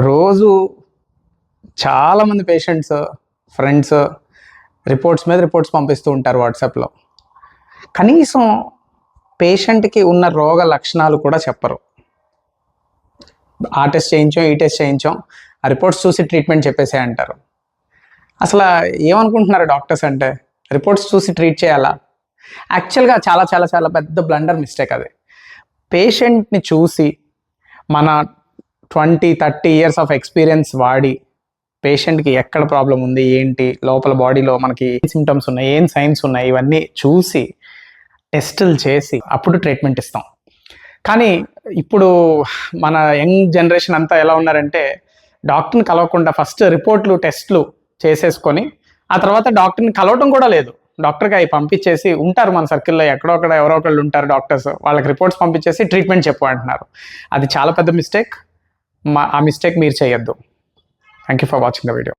రోజు చాలామంది patients, friends reports మీద రిపోర్ట్స్ పంపిస్తూ ఉంటారు వాట్సాప్లో. కనీసం పేషెంట్కి ఉన్న రోగ లక్షణాలు కూడా చెప్పరు. ఆ టెస్ట్ చేయించాం, ఈ టెస్ట్ చేయించాం, ఆ రిపోర్ట్స్ చూసి ట్రీట్మెంట్ చెప్పేసే అంటారు. అసలు ఏమనుకుంటున్నారు డాక్టర్స్ అంటే రిపోర్ట్స్ చూసి ట్రీట్ చేయాలా? యాక్చువల్గా చాలా చాలా చాలా పెద్ద బ్లండర్ మిస్టేక్ అది. పేషెంట్ని చూసి మన 20-30 ఇయర్స్ ఆఫ్ ఎక్స్పీరియన్స్ వాడి పేషెంట్కి ఎక్కడ ప్రాబ్లం ఉంది, ఏంటి లోపల బాడీలో మనకి ఏం సిమ్టమ్స్ ఉన్నాయి, ఏం సైన్స్ ఉన్నాయి, ఇవన్నీ చూసి టెస్టులు చేసి అప్పుడు ట్రీట్మెంట్ ఇస్తాం. కానీ ఇప్పుడు మన యంగ్ జనరేషన్ అంతా ఎలా ఉన్నారంటే డాక్టర్ని కలవకుండా ఫస్ట్ రిపోర్ట్లు టెస్ట్లు చేసేసుకొని ఆ తర్వాత డాక్టర్ని కలవటం కూడా లేదు. డాక్టర్కి అవి పంపించేసి ఉంటారు మన సర్కిల్లో ఎక్కడొక్కడ ఎవరో ఒకళ్ళు ఉంటారు డాక్టర్స్, వాళ్ళకి రిపోర్ట్స్ పంపించేసి ట్రీట్మెంట్ చెప్పు అంటున్నారు. అది చాలా పెద్ద మిస్టేక్. ఆ మిస్టేక్ మీరు చేయొద్దు. Thank you for watching the video.